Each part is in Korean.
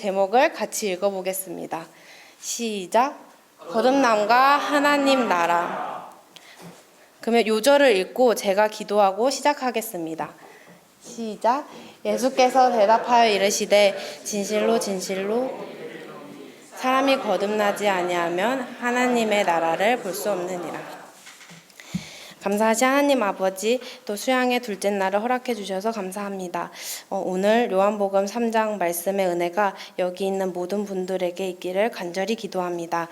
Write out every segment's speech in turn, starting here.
제목을 같이 읽어보겠습니다. 시작! 거듭남과 하나님 나라. 그러면 요절을 읽고 제가 기도하고 시작하겠습니다. 시작! 예수께서 대답하여 이르시되 진실로 진실로 사람이 거듭나지 아니하면 하나님의 나라를 볼 수 없느니라. 감사하신 하나님 아버지, 또 수양의 둘째 날을 허락해 주셔서 감사합니다. 오늘 요한복음 3장 말씀의 은혜가 여기 있는 모든 분들에게 있기를 간절히 기도합니다.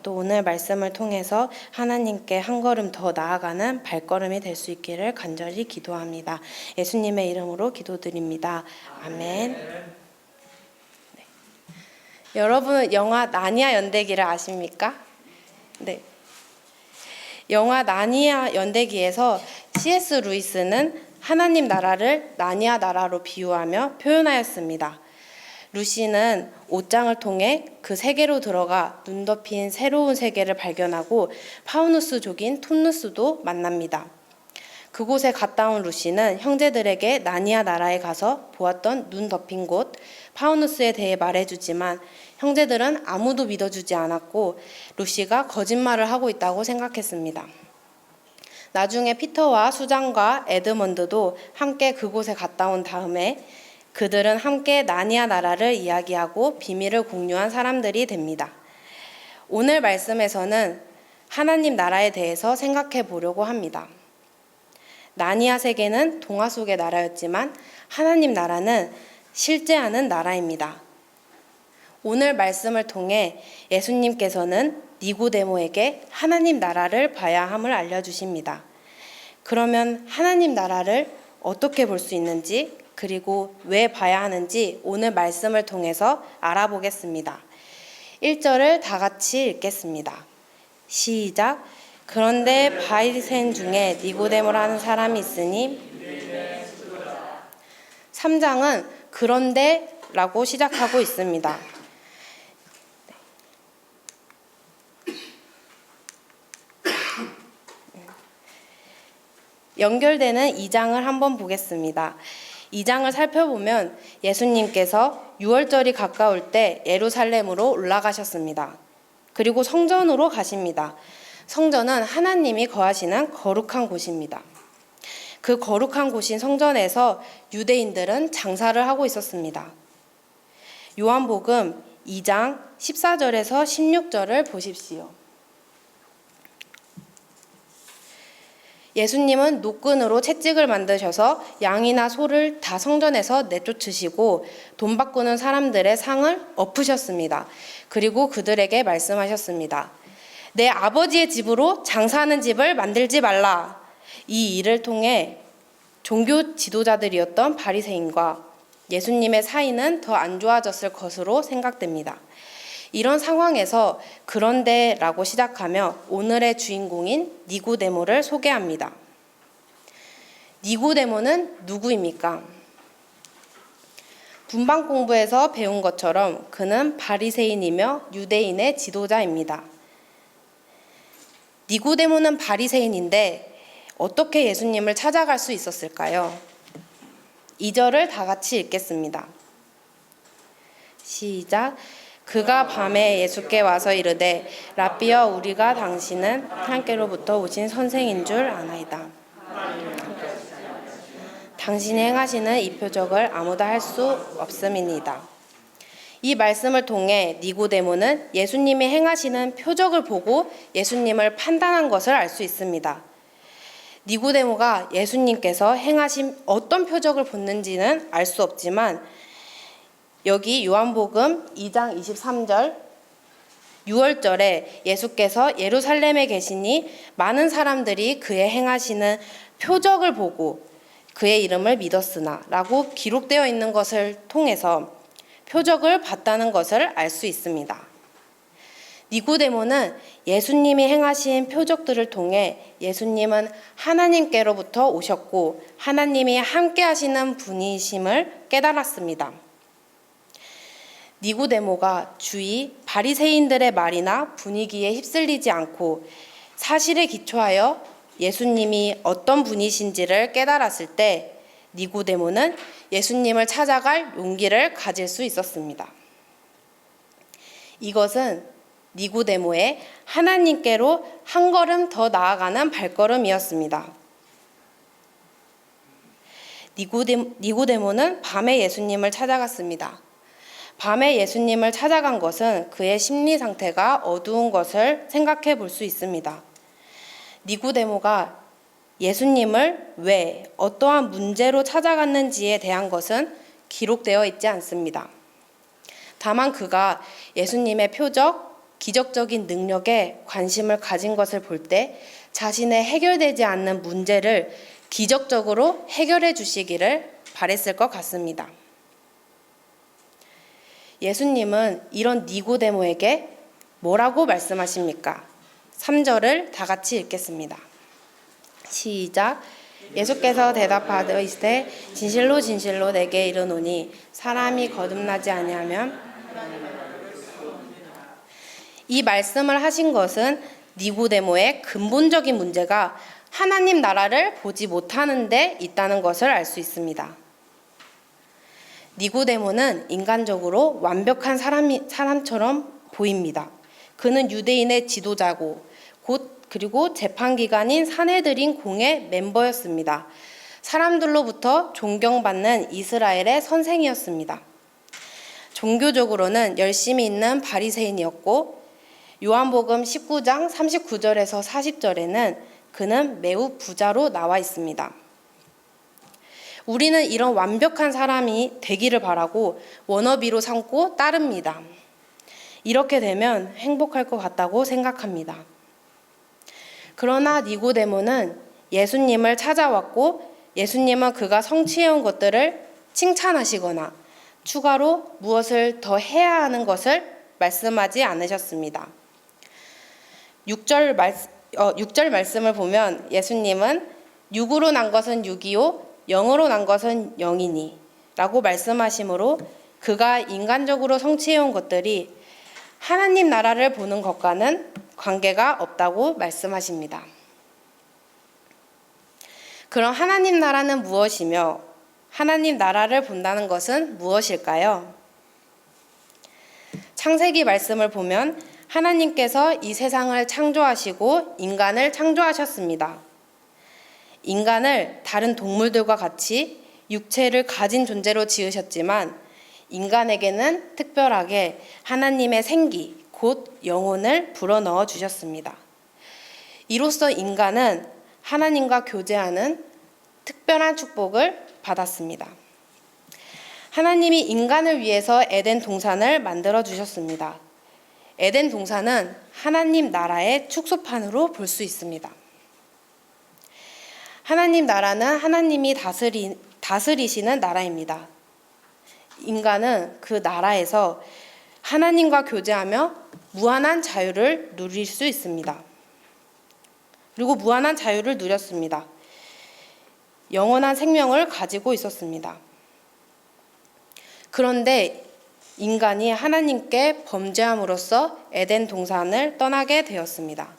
또 오늘 말씀을 통해서 하나님께 한 걸음 더 나아가는 발걸음이 될 수 있기를 간절히 기도합니다. 예수님의 이름으로 기도드립니다. 아멘. 네. 여러분은 영화 나니아 연대기를 아십니까? 네. 영화 나니아 연대기에서 C.S. 루이스는 하나님 나라를 나니아 나라로 비유하며 표현하였습니다. 루시는 옷장을 통해 그 세계로 들어가 눈 덮인 새로운 세계를 발견하고 파우누스족인 톤누스도 만납니다. 그곳에 갔다 온 루시는 형제들에게 나니아 나라에 가서 보았던 눈 덮인 곳 파우누스에 대해 말해주지만 형제들은 아무도 믿어주지 않았고 루시가 거짓말을 하고 있다고 생각했습니다. 나중에 피터와 수장과 에드먼드도 함께 그곳에 갔다 온 다음에 그들은 함께 나니아 나라를 이야기하고 비밀을 공유한 사람들이 됩니다. 오늘 말씀에서는 하나님 나라에 대해서 생각해 보려고 합니다. 나니아 세계는 동화 속의 나라였지만 하나님 나라는 실제하는 나라입니다. 오늘 말씀을 통해 예수님께서는 니고데모에게 하나님 나라를 봐야 함을 알려주십니다. 그러면 하나님 나라를 어떻게 볼 수 있는지, 그리고 왜 봐야 하는지 오늘 말씀을 통해서 알아보겠습니다. 1절을 다 같이 읽겠습니다. 시작! 그런데 바리새인 중에 니고데모라는 사람이 있으니 3장은 그런데 라고 시작하고 있습니다. 연결되는 2장을 한번 보겠습니다. 2장을 살펴보면 예수님께서 유월절이 가까울 때 예루살렘으로 올라가셨습니다. 그리고 성전으로 가십니다. 성전은 하나님이 거하시는 거룩한 곳입니다. 그 거룩한 곳인 성전에서 유대인들은 장사를 하고 있었습니다. 요한복음 2장 14절에서 16절을 보십시오. 예수님은 노끈으로 채찍을 만드셔서 양이나 소를 다 성전에서 내쫓으시고 돈 바꾸는 사람들의 상을 엎으셨습니다. 그리고 그들에게 말씀하셨습니다. 내 아버지의 집으로 장사하는 집을 만들지 말라. 이 일을 통해 종교 지도자들이었던 바리새인과 예수님의 사이는 더 안 좋아졌을 것으로 생각됩니다. 이런 상황에서 그런데라고 시작하며 오늘의 주인공인 니고데모를 소개합니다. 니고데모는 누구입니까? 분방 공부에서 배운 것처럼 그는 바리새인이며 유대인의 지도자입니다. 니고데모는 바리새인인데 어떻게 예수님을 찾아갈 수 있었을까요? 2절을 다 같이 읽겠습니다. 시작! 그가 밤에 예수께 와서 이르되 라삐여 우리가 당신은 하나님께로부터 오신 선생인 줄 아나이다. 당신이 행하시는 이 표적을 아무도 할 수 없음이니이다. 이 말씀을 통해 니고데모는 예수님이 행하시는 표적을 보고 예수님을 판단한 것을 알 수 있습니다. 니고데모가 예수님께서 행하신 어떤 표적을 봤는지는 알 수 없지만 여기 요한복음 2장 23절 6월절에 예수께서 예루살렘에 계시니 많은 사람들이 그의 행하시는 표적을 보고 그의 이름을 믿었으나 라고 기록되어 있는 것을 통해서 표적을 봤다는 것을 알 수 있습니다. 니고데모는 예수님이 행하신 표적들을 통해 예수님은 하나님께로부터 오셨고 하나님이 함께 하시는 분이심을 깨달았습니다. 니고데모가 주위 바리새인들의 말이나 분위기에 휩쓸리지 않고 사실에 기초하여 예수님이 어떤 분이신지를 깨달았을 때 니고데모는 예수님을 찾아갈 용기를 가질 수 있었습니다. 이것은 니고데모의 하나님께로 한 걸음 더 나아가는 발걸음이었습니다. 니고데모는 밤에 예수님을 찾아갔습니다. 밤에 예수님을 찾아간 것은 그의 심리 상태가 어두운 것을 생각해 볼 수 있습니다. 니고데모가 예수님을 왜 어떠한 문제로 찾아갔는지에 대한 것은 기록되어 있지 않습니다. 다만 그가 예수님의 표적, 기적적인 능력에 관심을 가진 것을 볼 때 자신의 해결되지 않는 문제를 기적적으로 해결해 주시기를 바랬을 것 같습니다. 예수님은 이런 니고데모에게 뭐라고 말씀하십니까? 3절을 다 같이 읽겠습니다. 시작. 예수께서 대답하시되 진실로 진실로 내게 이르노니 사람이 거듭나지 아니하면. 이 말씀을 하신 것은 니고데모의 근본적인 문제가 하나님 나라를 보지 못하는 데 있다는 것을 알 수 있습니다. 니고데모는 인간적으로 완벽한 사람처럼 보입니다. 그는 유대인의 지도자고 그리고 재판기관인 산헤드린 공의 멤버였습니다. 사람들로부터 존경받는 이스라엘의 선생이었습니다. 종교적으로는 열심히 있는 바리새인이었고 요한복음 19장 39절에서 40절에는 그는 매우 부자로 나와 있습니다. 우리는 이런 완벽한 사람이 되기를 바라고 워너비로 삼고 따릅니다. 이렇게 되면 행복할 것 같다고 생각합니다. 그러나 니고데모는 예수님을 찾아왔고 예수님은 그가 성취해온 것들을 칭찬하시거나 추가로 무엇을 더 해야 하는 것을 말씀하지 않으셨습니다. 6절 말씀을 보면 예수님은 육으로 난 것은 육이요 영으로 난 것은 영이니 라고 말씀하시므로 그가 인간적으로 성취해온 것들이 하나님 나라를 보는 것과는 관계가 없다고 말씀하십니다. 그럼 하나님 나라는 무엇이며 하나님 나라를 본다는 것은 무엇일까요? 창세기 말씀을 보면 하나님께서 이 세상을 창조하시고 인간을 창조하셨습니다. 인간을 다른 동물들과 같이 육체를 가진 존재로 지으셨지만 인간에게는 특별하게 하나님의 생기, 곧 영혼을 불어넣어 주셨습니다. 이로써 인간은 하나님과 교제하는 특별한 축복을 받았습니다. 하나님이 인간을 위해서 에덴 동산을 만들어 주셨습니다. 에덴 동산은 하나님 나라의 축소판으로 볼 수 있습니다. 하나님 나라는 하나님이 다스리시는 나라입니다. 인간은 그 나라에서 하나님과 교제하며 무한한 자유를 누릴 수 있습니다. 그리고 무한한 자유를 누렸습니다. 영원한 생명을 가지고 있었습니다. 그런데 인간이 하나님께 범죄함으로써 에덴 동산을 떠나게 되었습니다.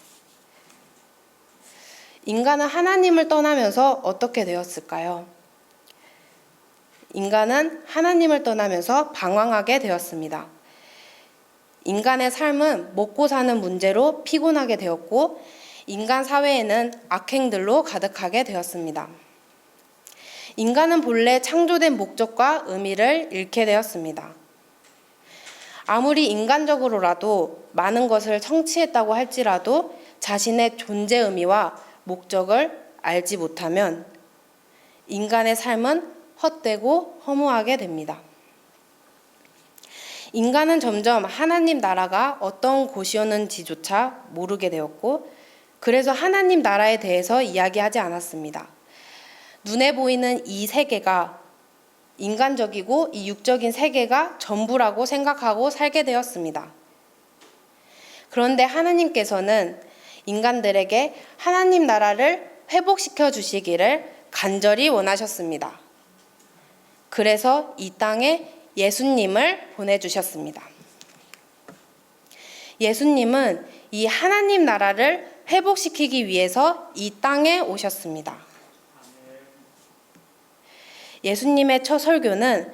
인간은 하나님을 떠나면서 어떻게 되었을까요? 인간은 하나님을 떠나면서 방황하게 되었습니다. 인간의 삶은 먹고 사는 문제로 피곤하게 되었고 인간 사회에는 악행들로 가득하게 되었습니다. 인간은 본래 창조된 목적과 의미를 잃게 되었습니다. 아무리 인간적으로라도 많은 것을 성취했다고 할지라도 자신의 존재 의미와 목적을 알지 못하면 인간의 삶은 헛되고 허무하게 됩니다. 인간은 점점 하나님 나라가 어떤 곳이었는지조차 모르게 되었고 그래서 하나님 나라에 대해서 이야기하지 않았습니다. 눈에 보이는 이 세계가 인간적이고 이 육적인 세계가 전부라고 생각하고 살게 되었습니다. 그런데 하나님께서는 인간들에게 하나님 나라를 회복시켜 주시기를 간절히 원하셨습니다. 그래서 이 땅에 예수님을 보내주셨습니다. 예수님은 이 하나님 나라를 회복시키기 위해서 이 땅에 오셨습니다. 예수님의 첫 설교는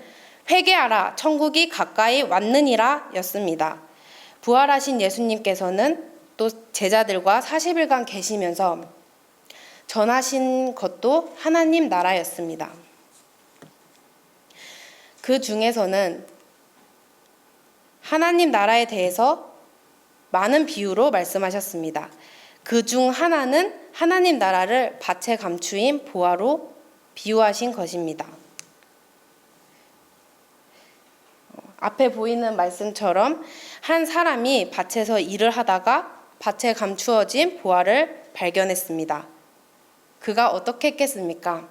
회개하라 천국이 가까이 왔느니라 였습니다. 부활하신 예수님께서는 또 제자들과 40일간 계시면서 전하신 것도 하나님 나라였습니다. 그 중에서는 하나님 나라에 대해서 많은 비유로 말씀하셨습니다. 그 중 하나는 하나님 나라를 밭에 감추인 보화로 비유하신 것입니다. 앞에 보이는 말씀처럼 한 사람이 밭에서 일을 하다가 밭에 감추어진 보화를 발견했습니다. 그가 어떻게 했겠습니까?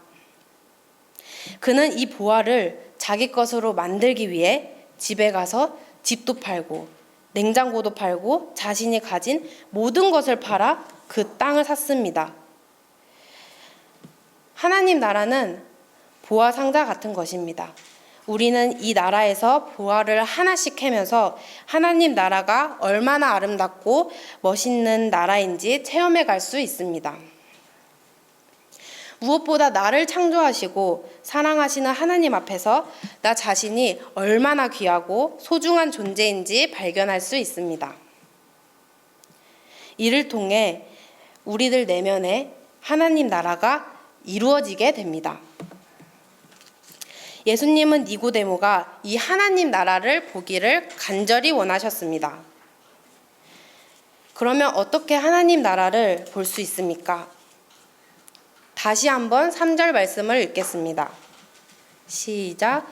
그는 이 보화를 자기 것으로 만들기 위해 집에 가서 집도 팔고 냉장고도 팔고 자신이 가진 모든 것을 팔아 그 땅을 샀습니다. 하나님 나라는 보화 상자 같은 것입니다. 우리는 이 나라에서 보화를 하나씩 캐면서 하나님 나라가 얼마나 아름답고 멋있는 나라인지 체험해 갈 수 있습니다. 무엇보다 나를 창조하시고 사랑하시는 하나님 앞에서 나 자신이 얼마나 귀하고 소중한 존재인지 발견할 수 있습니다. 이를 통해 우리들 내면에 하나님 나라가 이루어지게 됩니다. 예수님은 니고데모가 이 하나님 나라를 보기를 간절히 원하셨습니다. 그러면 어떻게 하나님 나라를 볼 수 있습니까? 다시 한번 3절 말씀을 읽겠습니다. 시작.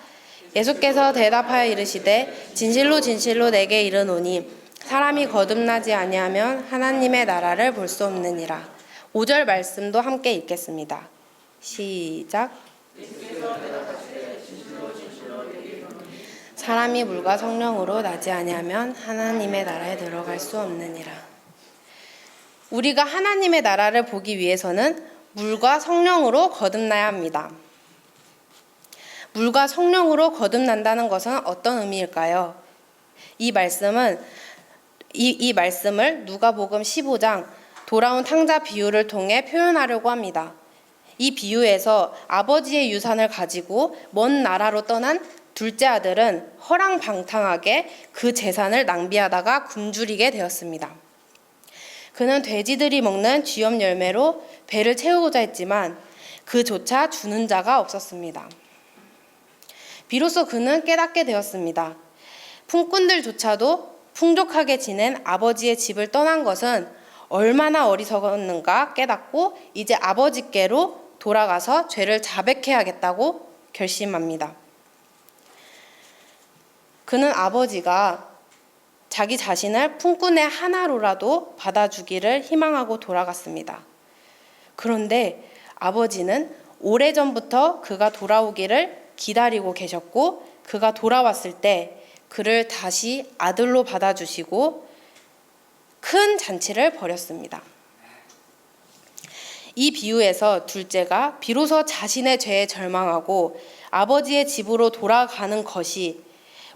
예수께서 대답하여 이르시되 진실로 진실로 내게 이르노니 사람이 거듭나지 아니하면 하나님의 나라를 볼 수 없느니라. 5절 말씀도 함께 읽겠습니다. 시작. 사람이 물과 성령으로 나지 아니하면 하나님의 나라에 들어갈 수 없느니라. 우리가 하나님의 나라를 보기 위해서는 물과 성령으로 거듭나야 합니다. 물과 성령으로 거듭난다는 것은 어떤 의미일까요? 이 말씀을 누가복음 15장 돌아온 탕자 비유를 통해 표현하려고 합니다. 이 비유에서 아버지의 유산을 가지고 먼 나라로 떠난 둘째 아들은 허랑방탕하게 그 재산을 낭비하다가 굶주리게 되었습니다. 그는 돼지들이 먹는 쥐염 열매로 배를 채우고자 했지만 그조차 주는 자가 없었습니다. 비로소 그는 깨닫게 되었습니다. 품꾼들조차도 풍족하게 지낸 아버지의 집을 떠난 것은 얼마나 어리석었는가 깨닫고 이제 아버지께로 돌아가서 죄를 자백해야겠다고 결심합니다. 그는 아버지가 자기 자신을 품꾼의 하나로라도 받아주기를 희망하고 돌아갔습니다. 그런데 아버지는 오래전부터 그가 돌아오기를 기다리고 계셨고 그가 돌아왔을 때 그를 다시 아들로 받아주시고 큰 잔치를 벌였습니다. 이 비유에서 둘째가 비로소 자신의 죄에 절망하고 아버지의 집으로 돌아가는 것이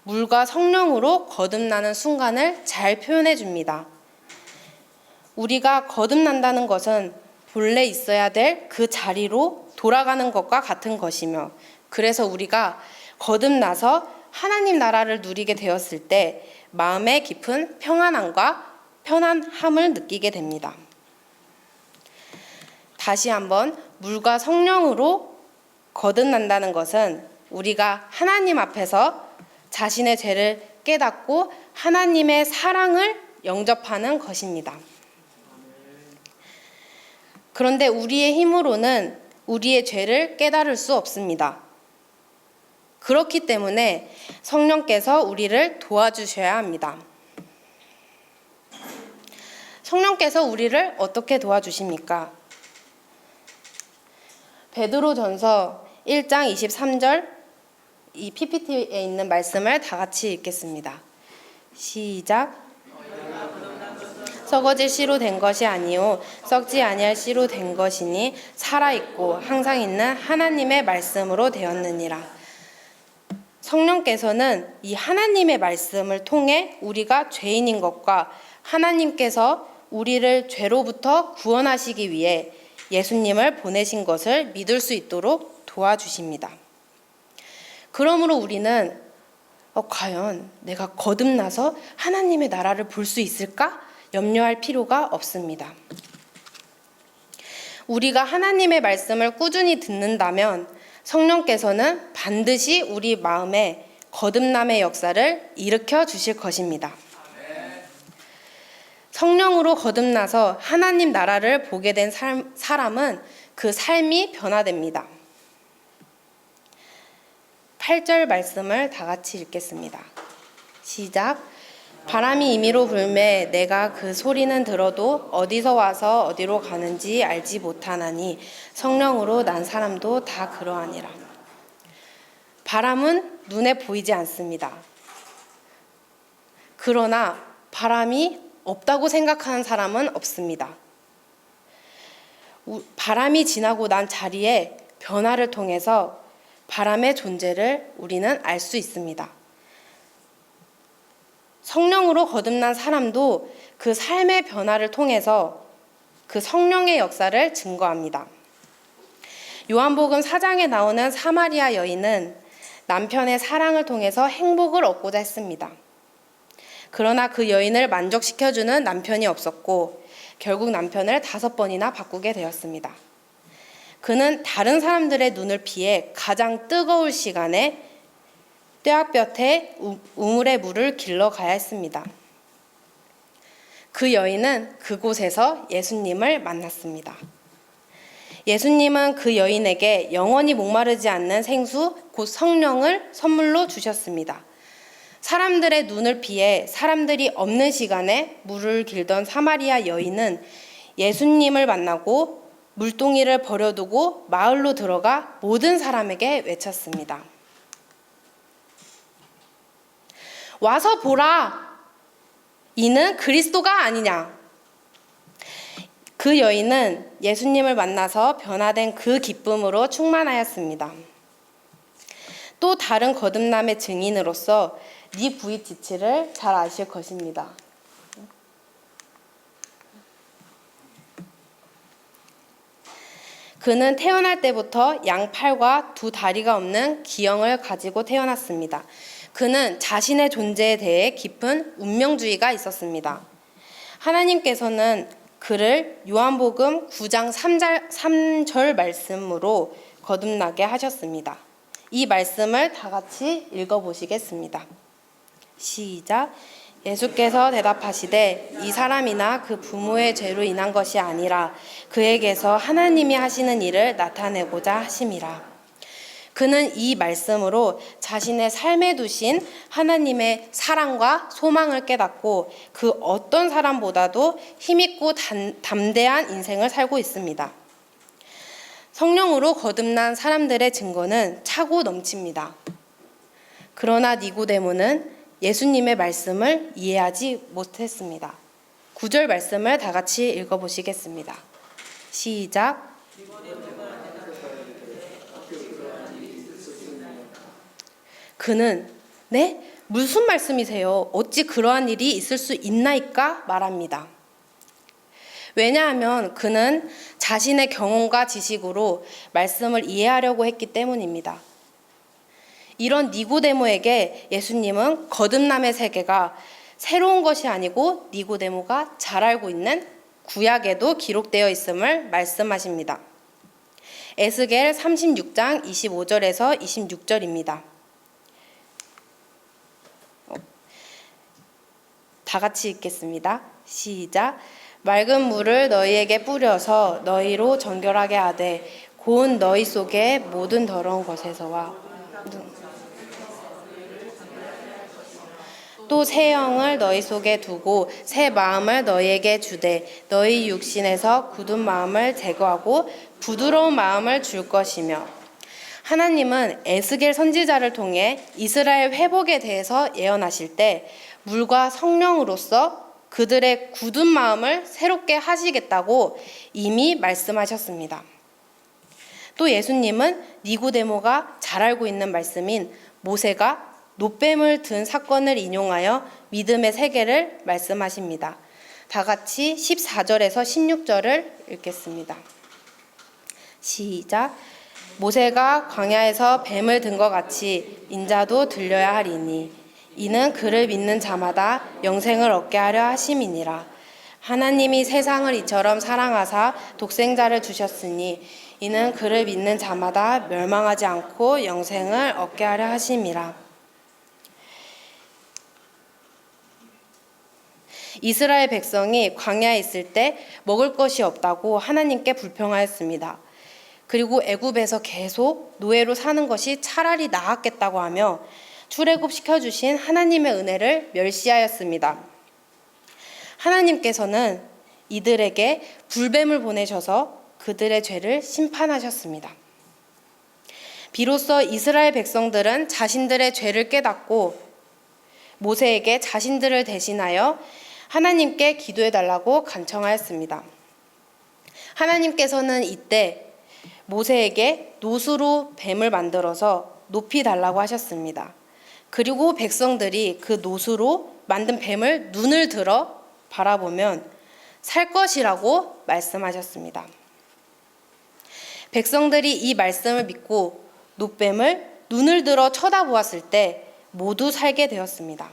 물과 성령으로 거듭나는 순간을 잘 표현해 줍니다. 우리가 거듭난다는 것은 본래 있어야 될 그 자리로 돌아가는 것과 같은 것이며 그래서 우리가 거듭나서 하나님 나라를 누리게 되었을 때 마음에 깊은 평안함과 편안함을 느끼게 됩니다. 다시 한번 물과 성령으로 거듭난다는 것은 우리가 하나님 앞에서 자신의 죄를 깨닫고 하나님의 사랑을 영접하는 것입니다. 그런데 우리의 힘으로는 우리의 죄를 깨달을 수 없습니다. 그렇기 때문에 성령께서 우리를 도와주셔야 합니다. 성령께서 우리를 어떻게 도와주십니까? 베드로전서 1장 23절 이 PPT에 있는 말씀을 다 같이 읽겠습니다. 시작. 썩어질 씨로 된 것이 아니요 썩지 아니할 씨로 된 것이니 살아있고 항상 있는 하나님의 말씀으로 되었느니라. 성령께서는 이 하나님의 말씀을 통해 우리가 죄인인 것과 하나님께서 우리를 죄로부터 구원하시기 위해 예수님을 보내신 것을 믿을 수 있도록 도와주십니다. 그러므로 우리는 과연 내가 거듭나서 하나님의 나라를 볼 수 있을까? 염려할 필요가 없습니다. 우리가 하나님의 말씀을 꾸준히 듣는다면 성령께서는 반드시 우리 마음에 거듭남의 역사를 일으켜 주실 것입니다. 성령으로 거듭나서 하나님 나라를 보게 된 사람은 그 삶이 변화됩니다. 8절 말씀을 다 같이 읽겠습니다. 시작. 바람이 임의로 불매 내가 그 소리는 들어도 어디서 와서 어디로 가는지 알지 못하나니 성령으로 난 사람도 다 그러하니라. 바람은 눈에 보이지 않습니다. 그러나 바람이 없다고 생각하는 사람은 없습니다. 바람이 지나고 난 자리에 변화를 통해서 바람의 존재를 우리는 알 수 있습니다. 성령으로 거듭난 사람도 그 삶의 변화를 통해서 그 성령의 역사를 증거합니다. 요한복음 4장에 나오는 사마리아 여인은 남편의 사랑을 통해서 행복을 얻고자 했습니다. 그러나 그 여인을 만족시켜주는 남편이 없었고 결국 남편을 5번이나 바꾸게 되었습니다. 그는 다른 사람들의 눈을 피해 가장 뜨거울 시간에 뙤약볕에 우물의 물을 길러 가야 했습니다. 그 여인은 그곳에서 예수님을 만났습니다. 예수님은 그 여인에게 영원히 목마르지 않는 생수, 곧 성령을 선물로 주셨습니다. 사람들의 눈을 피해 사람들이 없는 시간에 물을 길던 사마리아 여인은 예수님을 만나고 물동이를 버려두고 마을로 들어가 모든 사람에게 외쳤습니다. 와서 보라! 이는 그리스도가 아니냐? 그 여인은 예수님을 만나서 변화된 그 기쁨으로 충만하였습니다. 또 다른 거듭남의 증인으로서 니부이티치를 잘 아실 것입니다. 그는 태어날 때부터 양팔과 두 다리가 없는 기형을 가지고 태어났습니다. 그는 자신의 존재에 대해 깊은 운명주의가 있었습니다. 하나님께서는 그를 요한복음 9장 3절 말씀으로 거듭나게 하셨습니다. 이 말씀을 다 같이 읽어보시겠습니다. 시작. 예수께서 대답하시되 이 사람이나 그 부모의 죄로 인한 것이 아니라 그에게서 하나님이 하시는 일을 나타내고자 하심이라. 그는 이 말씀으로 자신의 삶에 두신 하나님의 사랑과 소망을 깨닫고 그 어떤 사람보다도 힘있고 담대한 인생을 살고 있습니다. 성령으로 거듭난 사람들의 증거는 차고 넘칩니다. 그러나 니고데모는 예수님의 말씀을 이해하지 못했습니다. 9절 말씀을 다 같이 읽어보시겠습니다. 시작. 그는 네? 무슨 말씀이세요? 어찌 그러한 일이 있을 수 있나이까? 말합니다. 왜냐하면 그는 자신의 경험과 지식으로 말씀을 이해하려고 했기 때문입니다. 이런 니고데모에게 예수님은 거듭남의 세계가 새로운 것이 아니고 니고데모가 잘 알고 있는 구약에도 기록되어 있음을 말씀하십니다. 에스겔 36장 25절에서 26절입니다. 다 같이 읽겠습니다. 시작. 맑은 물을 너희에게 뿌려서 너희로 정결하게 하되 고운 너희 속에 모든 더러운 것에서와 또 새 영을 너희 속에 두고 새 마음을 너희에게 주되 너희 육신에서 굳은 마음을 제거하고 부드러운 마음을 줄 것이며. 하나님은 에스겔 선지자를 통해 이스라엘 회복에 대해서 예언하실 때 물과 성령으로서 그들의 굳은 마음을 새롭게 하시겠다고 이미 말씀하셨습니다. 또 예수님은 니고데모가 잘 알고 있는 말씀인 모세가 놋뱀을 든 사건을 인용하여 믿음의 세계를 말씀하십니다. 다 같이 14절에서 16절을 읽겠습니다. 시작. 모세가 광야에서 뱀을 든 것 같이 인자도 들려야 하리니 이는 그를 믿는 자마다 영생을 얻게 하려 하심이니라. 하나님이 세상을 이처럼 사랑하사 독생자를 주셨으니 이는 그를 믿는 자마다 멸망하지 않고 영생을 얻게 하려 하심이라. 이스라엘 백성이 광야에 있을 때 먹을 것이 없다고 하나님께 불평하였습니다. 그리고 애굽에서 계속 노예로 사는 것이 차라리 나았겠다고 하며 출애굽시켜주신 하나님의 은혜를 멸시하였습니다. 하나님께서는 이들에게 불뱀을 보내셔서 그들의 죄를 심판하셨습니다. 비로소 이스라엘 백성들은 자신들의 죄를 깨닫고 모세에게 자신들을 대신하여 하나님께 기도해달라고 간청하였습니다. 하나님께서는 이때 모세에게 노수로 뱀을 만들어서 높이 달라고 하셨습니다. 그리고 백성들이 그 노수로 만든 뱀을 눈을 들어 바라보면 살 것이라고 말씀하셨습니다. 백성들이 이 말씀을 믿고 노뱀을 눈을 들어 쳐다보았을 때 모두 살게 되었습니다.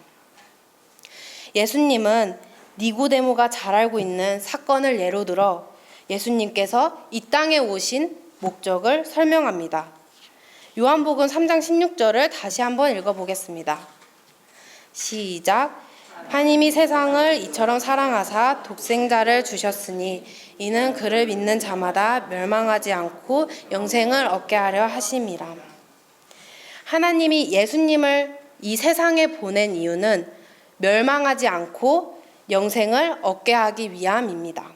예수님은 니고데모가 잘 알고 있는 사건을 예로 들어 예수님께서 이 땅에 오신 목적을 설명합니다. 요한복음 3장 16절을 다시 한번 읽어보겠습니다. 시작. 하나님이 세상을 이처럼 사랑하사 독생자를 주셨으니 이는 그를 믿는 자마다 멸망하지 않고 영생을 얻게 하려 하심이라. 하나님이 예수님을 이 세상에 보낸 이유는 멸망하지 않고 영생을 얻게 하기 위함입니다.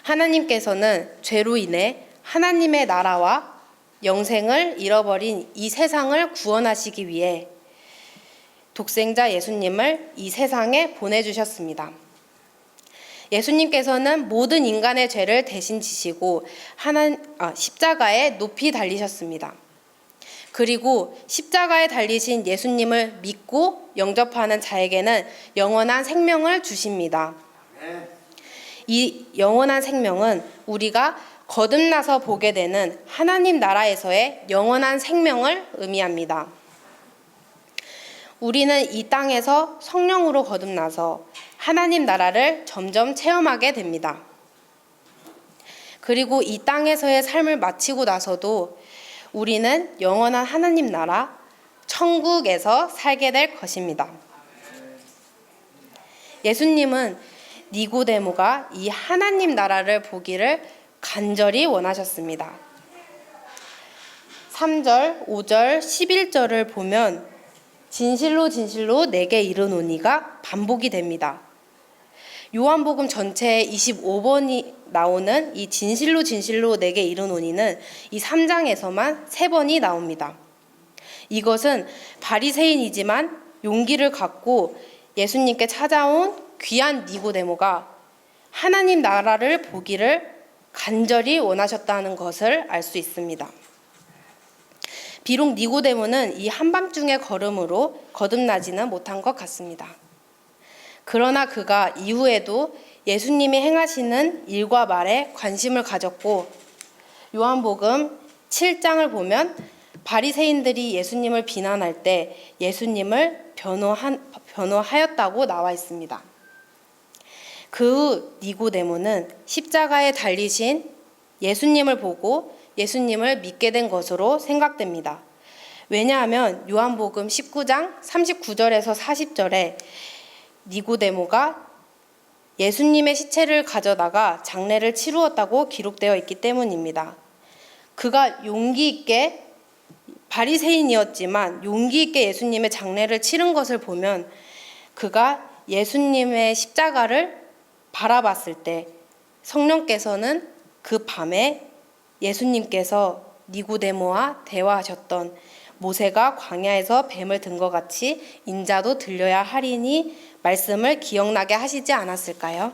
하나님께서는 죄로 인해 하나님의 나라와 영생을 잃어버린 이 세상을 구원하시기 위해 독생자 예수님을 이 세상에 보내주셨습니다. 예수님께서는 모든 인간의 죄를 대신 지시고 십자가에 높이 달리셨습니다. 그리고 십자가에 달리신 예수님을 믿고 영접하는 자에게는 영원한 생명을 주십니다. 이 영원한 생명은 우리가 거듭나서 보게 되는 하나님 나라에서의 영원한 생명을 의미합니다. 우리는 이 땅에서 성령으로 거듭나서 하나님 나라를 점점 체험하게 됩니다. 그리고 이 땅에서의 삶을 마치고 나서도 우리는 영원한 하나님 나라, 천국에서 살게 될 것입니다. 예수님은 니고데모가 이 하나님 나라를 보기를 간절히 원하셨습니다. 3절, 5절, 11절을 보면 진실로 진실로 내게 이르노니가 반복이 됩니다. 요한복음 전체에 25번이 나오는 이 진실로 진실로 내게 이르노니는 이 3장에서만 3번이 나옵니다. 이것은 바리새인이지만 용기를 갖고 예수님께 찾아온 귀한 니고데모가 하나님 나라를 보기를 간절히 원하셨다는 것을 알 수 있습니다. 비록 니고데모는 이 한밤중의 걸음으로 거듭나지는 못한 것 같습니다. 그러나 그가 이후에도 예수님이 행하시는 일과 말에 관심을 가졌고 요한복음 7장을 보면 바리새인들이 예수님을 비난할 때 예수님을 변호하였다고 나와 있습니다. 그 후 니고데모는 십자가에 달리신 예수님을 보고 예수님을 믿게 된 것으로 생각됩니다. 왜냐하면 요한복음 19장 39절에서 40절에 니고데모가 예수님의 시체를 가져다가 장례를 치루었다고 기록되어 있기 때문입니다. 그가 용기 있게 바리새인이었지만 용기 있게 예수님의 장례를 치른 것을 보면 그가 예수님의 십자가를 바라봤을 때 성령께서는 그 밤에 예수님께서 니고데모와 대화하셨던 모세가 광야에서 뱀을 든 것 같이 인자도 들려야 하리니 말씀을 기억나게 하시지 않았을까요?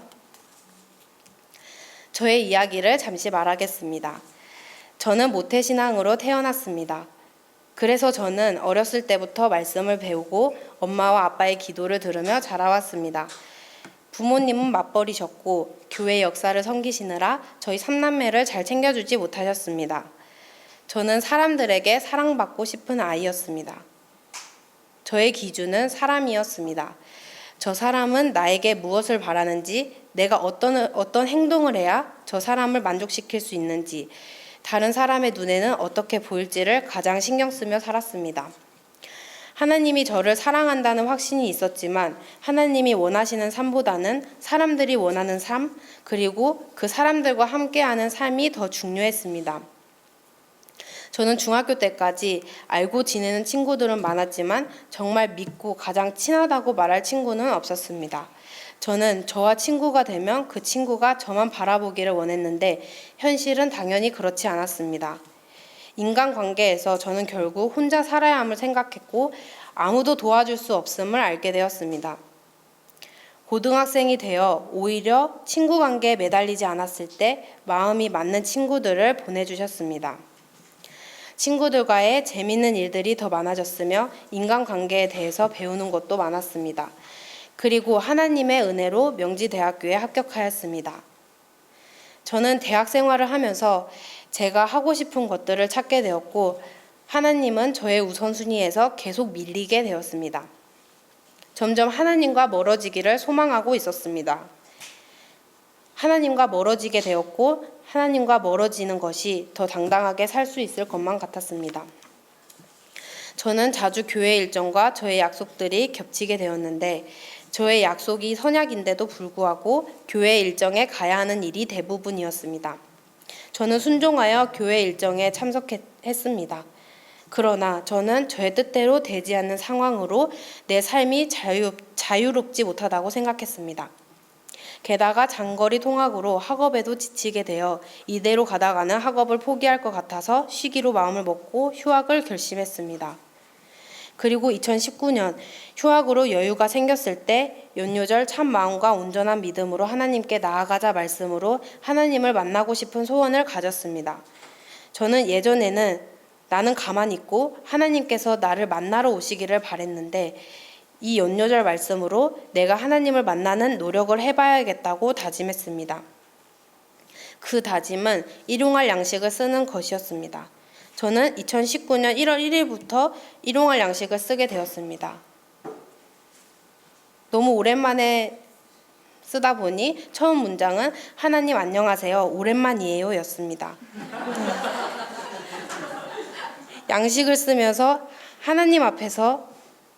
저의 이야기를 잠시 말하겠습니다. 저는 모태신앙으로 태어났습니다. 그래서 저는 어렸을 때부터 말씀을 배우고 엄마와 아빠의 기도를 들으며 자라왔습니다. 부모님은 맞벌이셨고 교회 역사를 섬기시느라 저희 3남매를 잘 챙겨주지 못하셨습니다. 저는 사람들에게 사랑받고 싶은 아이였습니다. 저의 기준은 사람이었습니다. 저 사람은 나에게 무엇을 바라는지, 내가 어떤 행동을 해야 저 사람을 만족시킬 수 있는지, 다른 사람의 눈에는 어떻게 보일지를 가장 신경 쓰며 살았습니다. 하나님이 저를 사랑한다는 확신이 있었지만 하나님이 원하시는 삶보다는 사람들이 원하는 삶, 그리고 그 사람들과 함께하는 삶이 더 중요했습니다. 저는 중학교 때까지 알고 지내는 친구들은 많았지만 정말 믿고 가장 친하다고 말할 친구는 없었습니다. 저는 저와 친구가 되면 그 친구가 저만 바라보기를 원했는데 현실은 당연히 그렇지 않았습니다. 인간관계에서 저는 결국 혼자 살아야 함을 생각했고 아무도 도와줄 수 없음을 알게 되었습니다. 고등학생이 되어 오히려 친구 관계에 매달리지 않았을 때 마음이 맞는 친구들을 보내주셨습니다. 친구들과의 재밌는 일들이 더 많아졌으며 인간관계에 대해서 배우는 것도 많았습니다. 그리고 하나님의 은혜로 명지대학교에 합격하였습니다. 저는 대학 생활을 하면서 제가 하고 싶은 것들을 찾게 되었고 하나님은 저의 우선순위에서 계속 밀리게 되었습니다. 점점 하나님과 멀어지기를 소망하고 있었습니다. 하나님과 멀어지게 되었고 하나님과 멀어지는 것이 더 당당하게 살 수 있을 것만 같았습니다. 저는 자주 교회 일정과 저의 약속들이 겹치게 되었는데 저의 약속이 선약인데도 불구하고 교회 일정에 가야 하는 일이 대부분이었습니다. 저는 순종하여 교회 일정에 참석했습니다. 그러나 저는 저의 뜻대로 되지 않는 상황으로 내 삶이 자유롭지 못하다고 생각했습니다. 게다가 장거리 통학으로 학업에도 지치게 되어 이대로 가다가는 학업을 포기할 것 같아서 쉬기로 마음을 먹고 휴학을 결심했습니다. 그리고 2019년 휴학으로 여유가 생겼을 때 연요절 참 마음과 온전한 믿음으로 하나님께 나아가자 말씀으로 하나님을 만나고 싶은 소원을 가졌습니다. 저는 예전에는 나는 가만히 있고 하나님께서 나를 만나러 오시기를 바랬는데 이 연요절 말씀으로 내가 하나님을 만나는 노력을 해봐야겠다고 다짐했습니다. 그 다짐은 일용할 양식을 쓰는 것이었습니다. 저는 2019년 1월 1일부터 일용할 양식을 쓰게 되었습니다. 너무 오랜만에 쓰다 보니 처음 문장은 하나님 안녕하세요. 오랜만이에요 였습니다. 양식을 쓰면서 하나님 앞에서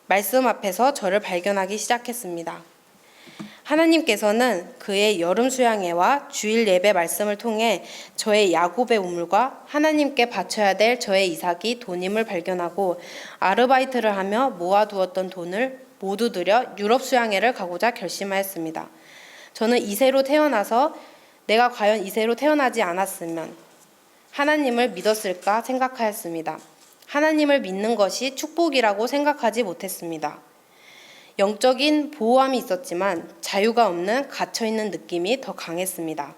말씀 앞에서 저를 발견하기 시작했습니다. 하나님께서는 그의 여름 수양회와 주일 예배 말씀을 통해 저의 야곱의 우물과 하나님께 바쳐야 될 저의 이삭이 돈임을 발견하고 아르바이트를 하며 모아두었던 돈을 모두 들여 유럽 수양회를 가고자 결심하였습니다. 저는 이세로 태어나서 내가 과연 이세로 태어나지 않았으면 하나님을 믿었을까 생각하였습니다. 하나님을 믿는 것이 축복이라고 생각하지 못했습니다. 영적인 보호함이 있었지만 자유가 없는 갇혀있는 느낌이 더 강했습니다.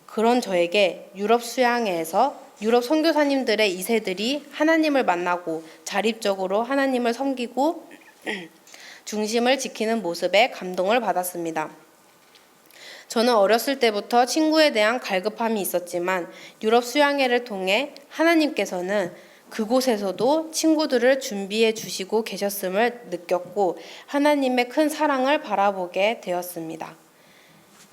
그런 저에게 유럽 수양회에서 유럽 선교사님들의 2세들이 하나님을 만나고 자립적으로 하나님을 섬기고 중심을 지키는 모습에 감동을 받았습니다. 저는 어렸을 때부터 친구에 대한 갈급함이 있었지만 유럽 수양회를 통해 하나님께서는 그곳에서도 친구들을 준비해 주시고 계셨음을 느꼈고 하나님의 큰 사랑을 바라보게 되었습니다.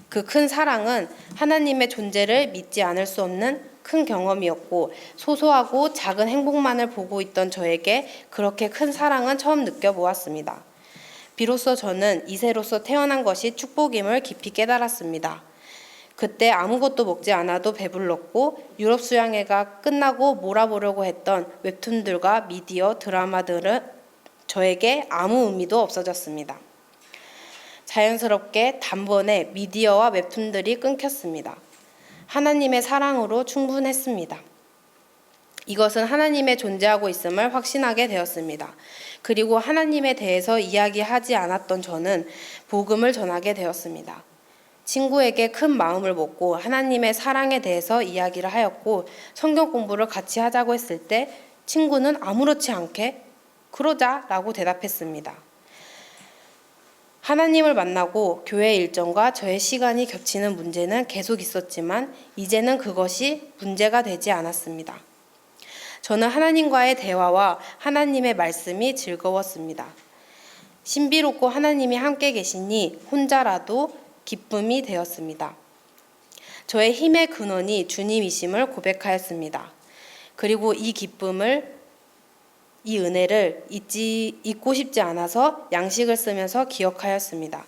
그 큰 사랑은 하나님의 존재를 믿지 않을 수 없는 큰 경험이었고 소소하고 작은 행복만을 보고 있던 저에게 그렇게 큰 사랑은 처음 느껴보았습니다. 비로소 저는 2세로서 태어난 것이 축복임을 깊이 깨달았습니다. 그때 아무것도 먹지 않아도 배불렀고 유럽 수양회가 끝나고 몰아보려고 했던 웹툰들과 미디어, 드라마들은 저에게 아무 의미도 없어졌습니다. 자연스럽게 단번에 미디어와 웹툰들이 끊겼습니다. 하나님의 사랑으로 충분했습니다. 이것은 하나님의 존재하고 있음을 확신하게 되었습니다. 그리고 하나님에 대해서 이야기하지 않았던 저는 복음을 전하게 되었습니다. 친구에게 큰 마음을 먹고 하나님의 사랑에 대해서 이야기를 하였고 성경 공부를 같이 하자고 했을 때 친구는 아무렇지 않게 그러자라고 대답했습니다. 하나님을 만나고 교회 일정과 저의 시간이 겹치는 문제는 계속 있었지만 이제는 그것이 문제가 되지 않았습니다. 저는 하나님과의 대화와 하나님의 말씀이 즐거웠습니다. 신비롭고 하나님이 함께 계시니 혼자라도 기쁨이 되었습니다. 저의 힘의 근원이 주님이심을 고백하였습니다. 그리고 이 기쁨을, 이 은혜를 잊고 싶지 않아서 양식을 쓰면서 기억하였습니다.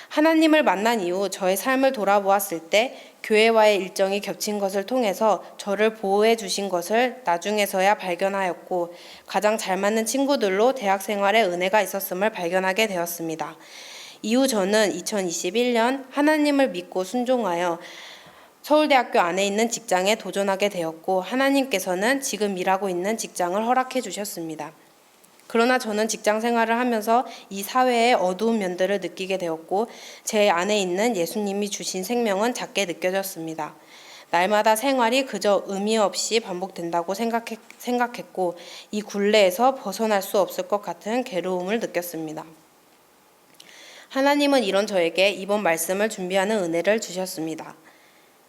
하나님을 만난 이후 저의 삶을 돌아보았을 때 교회와의 일정이 겹친 것을 통해서 저를 보호해 주신 것을 나중에서야 발견하였고, 가장 잘 맞는 친구들로 대학 생활에 은혜가 있었음을 발견하게 되었습니다. 이후 저는 2021년 하나님을 믿고 순종하여 서울대학교 안에 있는 직장에 도전하게 되었고, 하나님께서는 지금 일하고 있는 직장을 허락해 주셨습니다. 그러나 저는 직장 생활을 하면서 이 사회의 어두운 면들을 느끼게 되었고, 제 안에 있는 예수님이 주신 생명은 작게 느껴졌습니다. 날마다 생활이 그저 의미 없이 반복된다고 생각했고, 이 굴레에서 벗어날 수 없을 것 같은 괴로움을 느꼈습니다. 하나님은 이런 저에게 이번 말씀을 준비하는 은혜를 주셨습니다.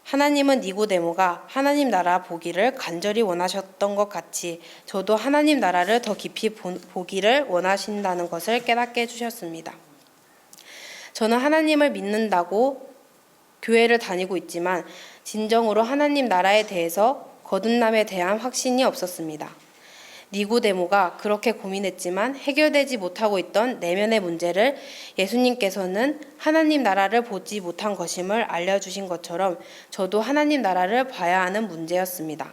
하나님은 니고데모가 하나님 나라 보기를 간절히 원하셨던 것 같이 저도 하나님 나라를 더 깊이 보기를 원하신다는 것을 깨닫게 해주셨습니다. 저는 하나님을 믿는다고 교회를 다니고 있지만 진정으로 하나님 나라에 대해서 거듭남에 대한 확신이 없었습니다. 니고데모가 그렇게 고민했지만 해결되지 못하고 있던 내면의 문제를 예수님께서는 하나님 나라를 보지 못한 것임을 알려주신 것처럼 저도 하나님 나라를 봐야 하는 문제였습니다.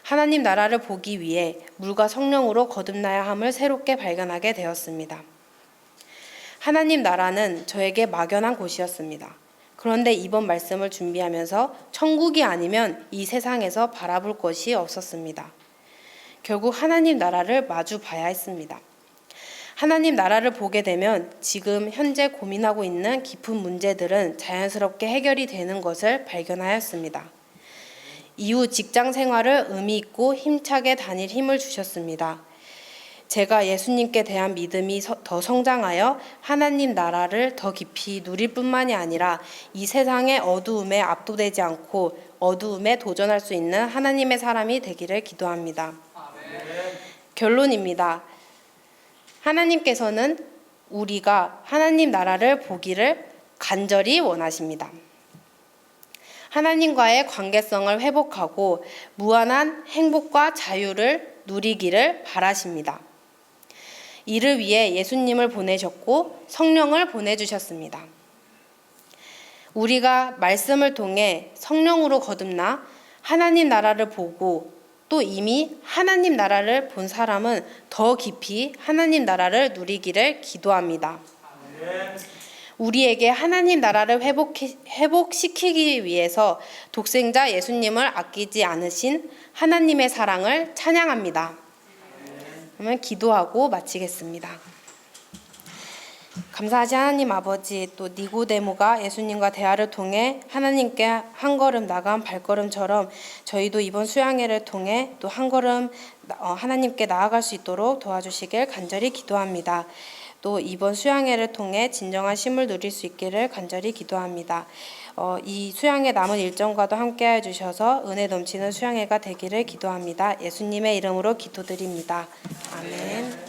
하나님 나라를 보기 위해 물과 성령으로 거듭나야 함을 새롭게 발견하게 되었습니다. 하나님 나라는 저에게 막연한 곳이었습니다. 그런데 이번 말씀을 준비하면서 천국이 아니면 이 세상에서 바라볼 것이 없었습니다. 결국 하나님 나라를 마주 봐야 했습니다. 하나님 나라를 보게 되면 지금 현재 고민하고 있는 깊은 문제들은 자연스럽게 해결이 되는 것을 발견하였습니다. 이후 직장 생활을 의미 있고 힘차게 다닐 힘을 주셨습니다. 제가 예수님께 대한 믿음이 더 성장하여 하나님 나라를 더 깊이 누릴 뿐만이 아니라 이 세상의 어두움에 압도되지 않고 어두움에 도전할 수 있는 하나님의 사람이 되기를 기도합니다. 결론입니다. 하나님께서는 우리가 하나님 나라를 보기를 간절히 원하십니다. 하나님과의 관계성을 회복하고 무한한 행복과 자유를 누리기를 바라십니다. 이를 위해 예수님을 보내셨고 성령을 보내주셨습니다. 우리가 말씀을 통해 성령으로 거듭나 하나님 나라를 보고 또 이미 하나님 나라를 본 사람은 더 깊이 하나님 나라를 누리기를 기도합니다. 우리에게 하나님 나라를 회복시키기 위해서 독생자 예수님을 아끼지 않으신 하나님의 사랑을 찬양합니다. 그러면 기도하고 마치겠습니다. 감사하신 하나님 아버지, 또 니고데모가 예수님과 대화를 통해 하나님께 한 걸음 나간 발걸음처럼 저희도 이번 수양회를 통해 또 한 걸음 하나님께 나아갈 수 있도록 도와주시길 간절히 기도합니다. 또 이번 수양회를 통해 진정한 쉼을 누릴 수 있기를 간절히 기도합니다. 이 수양회 남은 일정과도 함께해 주셔서 은혜 넘치는 수양회가 되기를 기도합니다. 예수님의 이름으로 기도드립니다. 아멘.